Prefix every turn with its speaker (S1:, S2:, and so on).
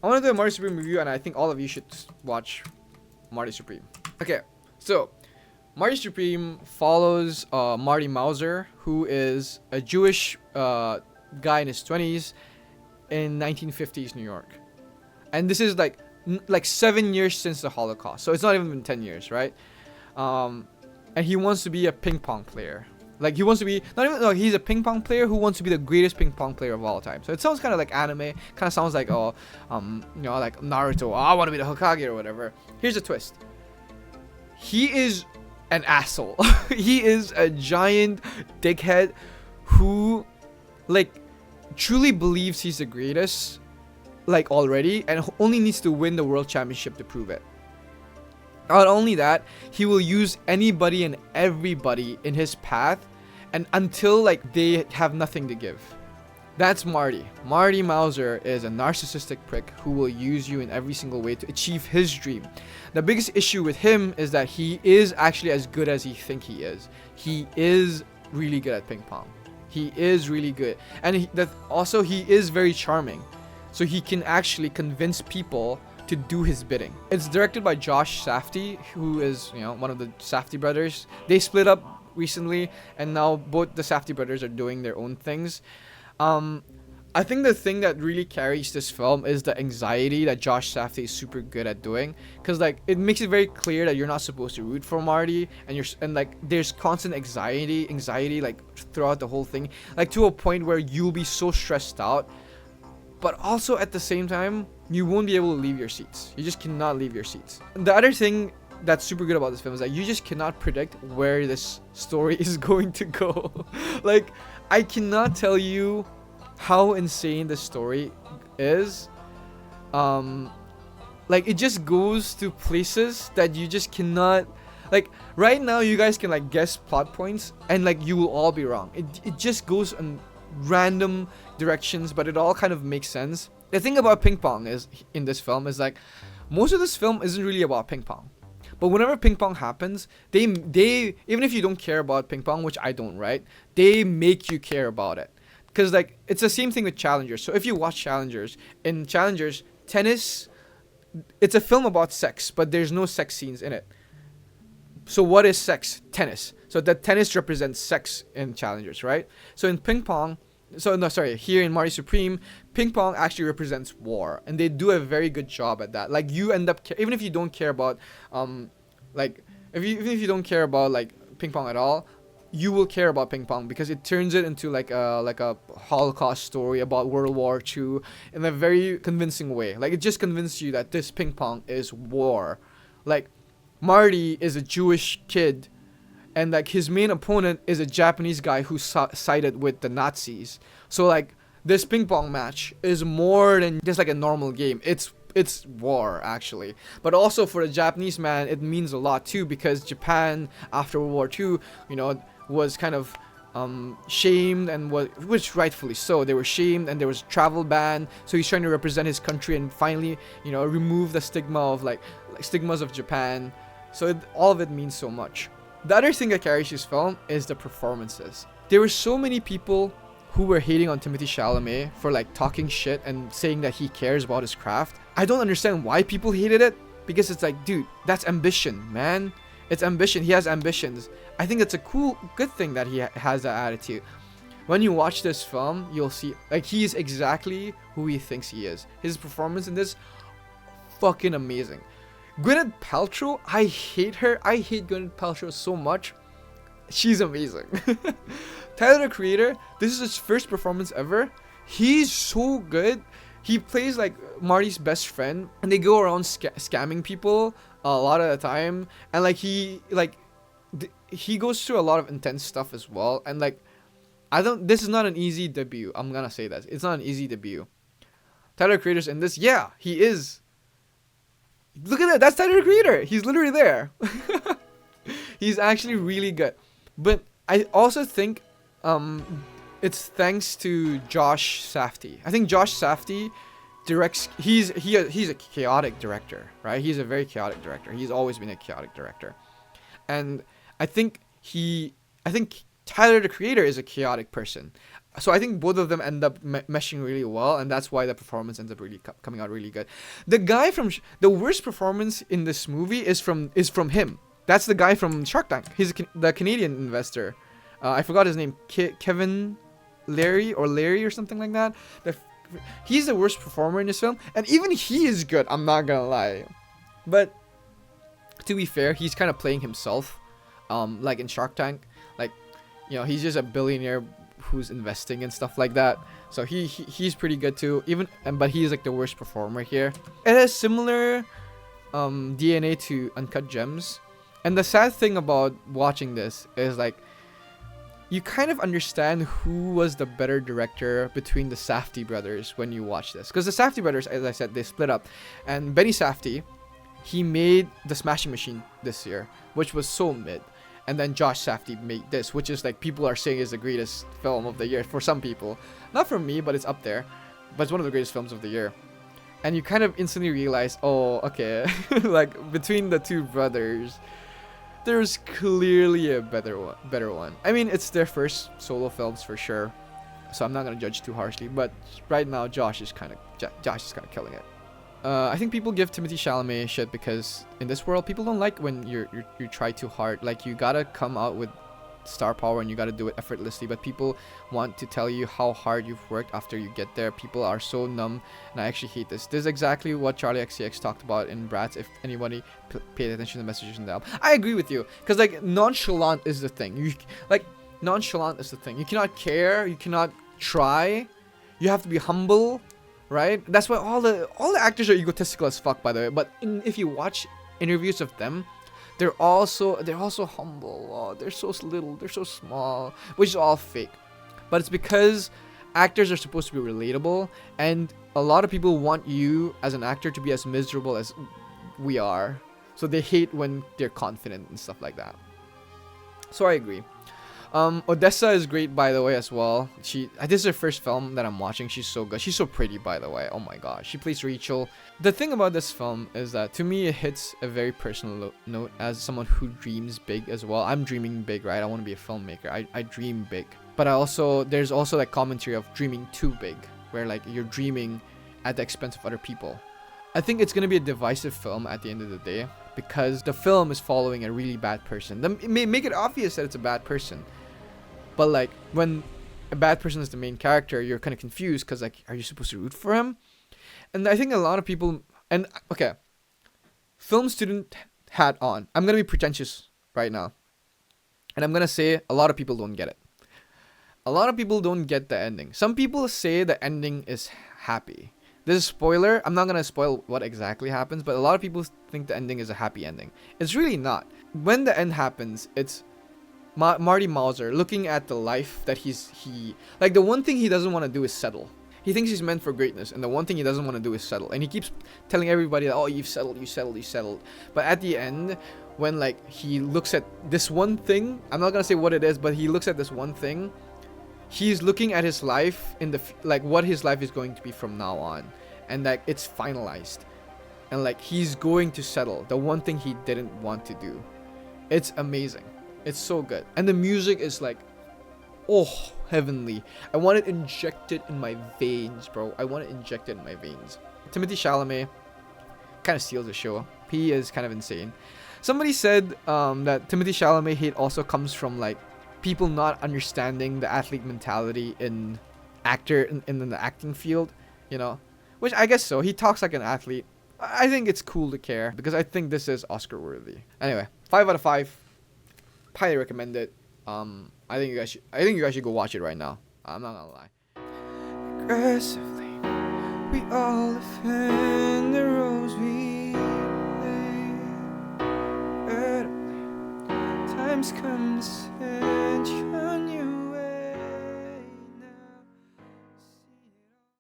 S1: I want to do a Marty Supreme review, and I think all of you should watch Marty Supreme. Okay, so Marty Supreme follows Marty Mauser, who is a Jewish guy in his 20s in 1950s New York. And this is like 7 years since the Holocaust, so it's not even been 10 years, right? And he wants to be a ping pong player. Like, he wants to be, not even, no, he's a ping pong player who wants to be the greatest ping pong player of all time. So it sounds kind of like anime, kind of sounds like, like Naruto, I want to be the Hokage or whatever. Here's a twist. He is an asshole. He is a giant dickhead who, like, truly believes he's the greatest, like, already, and only needs to win the world championship to prove it. Not only that, he will use anybody and everybody in his path, and until like they have nothing to give. That's Marty. Marty Mauser is a narcissistic prick who will use you in every single way to achieve his dream. The biggest issue with him is that he is actually as good as he thinks he is. He is really good at ping pong. He is really good, and he is very charming, so he can actually convince people to do his bidding. It's directed by Josh Safdie, who is, one of the Safdie brothers. They split up recently, and now both the Safdie brothers are doing their own things. I think the thing that really carries this film is the anxiety that Josh Safdie is super good at doing, because like it makes it very clear that you're not supposed to root for Marty, and like there's constant anxiety like throughout the whole thing, like to a point where you'll be so stressed out, but also at the same time you won't be able to leave your seats. You just cannot leave your seats. The other thing that's super good about this film is that you just cannot predict where this story is going to go. Like, I cannot tell you how insane this story is. Like, it just goes to places that you just cannot, like, right now you guys can like guess plot points, and like you will all be wrong. It just goes in random directions, but it all kind of makes sense. The thing about ping pong is, in this film, is like most of this film isn't really about ping pong. But whenever ping pong happens, they even if you don't care about ping pong, which I don't, right? They make you care about it. Because like it's the same thing with Challengers. So if you watch Challengers, in Challengers, tennis, it's a film about sex, but there's no sex scenes in it. So what is sex? Tennis. So that tennis represents sex in Challengers, right? So in ping pong, here in Marty Supreme, ping pong actually represents war, and they do a very good job at that. Like, you end up even if you don't care about like if you don't care about like ping pong at all, you will care about ping pong because it turns it into like a Holocaust story about World War II in a very convincing way. Like, it just convinced you that this ping pong is war. Like, Marty is a Jewish kid, and like his main opponent is a Japanese guy who sided with the Nazis. So like this ping pong match is more than just like a normal game. It's war, actually. But also for the Japanese man, it means a lot too, because Japan after World War II, was kind of shamed, and which rightfully so. They were shamed, and there was travel ban. So he's trying to represent his country and finally, remove the stigma of like stigmas of Japan. So all of it means so much. The other thing that carries this film is the performances. There were so many people who were hating on Timothée Chalamet for like talking shit and saying that he cares about his craft. I don't understand why people hated it, because it's like, dude, that's ambition, man. It's ambition. He has ambitions. I think it's a good thing that he has that attitude. When you watch this film, you'll see like he's exactly who he thinks he is. His performance in this, fucking amazing. Gwyneth Paltrow, I hate her. I hate Gwyneth Paltrow so much. She's amazing. Tyler, the Creator, this is his first performance ever. He's so good. He plays like Marty's best friend, and they go around scamming people a lot of the time. And like he goes through a lot of intense stuff as well. And like, this is not an easy debut. I'm gonna say that. It's not an easy debut. Tyler, the Creator's in this. Yeah, he is. Look at that. That's Tyler, the Creator. He's literally there. He's actually really good. But I also think it's thanks to Josh Safdie. I think Josh Safdie directs. He's a chaotic director, right? He's a very chaotic director. He's always been a chaotic director. And I think Tyler, the Creator, is a chaotic person. So I think both of them end up meshing really well, and that's why the performance ends up really coming out really good. The guy from the worst performance in this movie is from him. That's the guy from Shark Tank. He's the Canadian investor. I forgot his name. Kevin Larry or something like that. He's the worst performer in this film, and even he is good. I'm not gonna lie, but to be fair, he's kind of playing himself. Like in Shark Tank, like, you know, he's just a billionaire who's investing and stuff like that. So he's pretty good too. But he's like the worst performer here. It has similar DNA to Uncut Gems. And the sad thing about watching this is like you kind of understand who was the better director between the Safdie brothers when you watch this. Because the Safdie brothers, as I said, they split up. And Benny Safdie, he made The Smashing Machine this year, which was so mid. And then Josh Safdie made this, which is like people are saying is the greatest film of the year for some people. Not for me, but it's up there. But it's one of the greatest films of the year. And you kind of instantly realize, oh, okay, like between the two brothers, there's clearly a better one. I mean, it's their first solo films for sure, so I'm not gonna judge too harshly. But right now, Josh is kind of killing it. I think people give Timothée Chalamet shit because in this world, people don't like when you try too hard. Like, you gotta come out with star power and you gotta do it effortlessly, but people want to tell you how hard you've worked after you get there. People are so numb, and I actually hate this. This is exactly what Charlie XCX talked about in Bratz, if anybody paid attention to the messages in the album. I agree with you, because like nonchalant is the thing. You cannot care, you cannot try, you have to be humble, right? That's why all the actors are egotistical as fuck, by the way. But if you watch interviews of them, they're also humble. Oh, they're so little, they're so small, which is all fake. But it's because actors are supposed to be relatable, and a lot of people want you as an actor to be as miserable as we are. So they hate when they're confident and stuff like that. So I agree. Odessa is great, by the way, as well. This is her first film that I'm watching. She's so good. She's so pretty, by the way. Oh my god. She plays Rachel. The thing about this film is that, to me, it hits a very personal note as someone who dreams big as well. I'm dreaming big, right? I want to be a filmmaker. I dream big. But there's also like commentary of dreaming too big, where like you're dreaming at the expense of other people. I think it's going to be a divisive film at the end of the day, because the film is following a really bad person. It may make it obvious that it's a bad person. But like when a bad person is the main character, you're kind of confused because like, are you supposed to root for him? And I think a lot of people, and okay, film student hat on. I'm gonna be pretentious right now, and I'm gonna say a lot of people don't get it. A lot of people don't get the ending. Some people say the ending is happy. This is a spoiler. I'm not gonna spoil what exactly happens, but a lot of people think the ending is a happy ending. It's really not. When the end happens, it's Marty Mauser looking at the life that like the one thing he doesn't want to do is settle. He thinks he's meant for greatness, and the one thing he doesn't want to do is settle. And he keeps telling everybody that, oh, you've settled. But at the end, when like he looks at this one thing, I'm not gonna say what it is, but he looks at this one thing. He's looking at his life like what his life is going to be from now on, and like it's finalized, and like he's going to settle. The one thing he didn't want to do. It's amazing. It's so good. And the music is like, oh, heavenly. I want it injected in my veins, bro. Timothée Chalamet kind of steals the show. He is kind of insane. Somebody said that Timothée Chalamet hate also comes from like people not understanding the athlete mentality in the acting field, you know? Which I guess so. He talks like an athlete. I think it's cool to care, because I think this is Oscar worthy. Anyway, 5 out of 5. Highly recommend it. I think you guys should go watch it right now. I'm not gonna lie. Aggressively, we all defend the roles we play. Times come to set you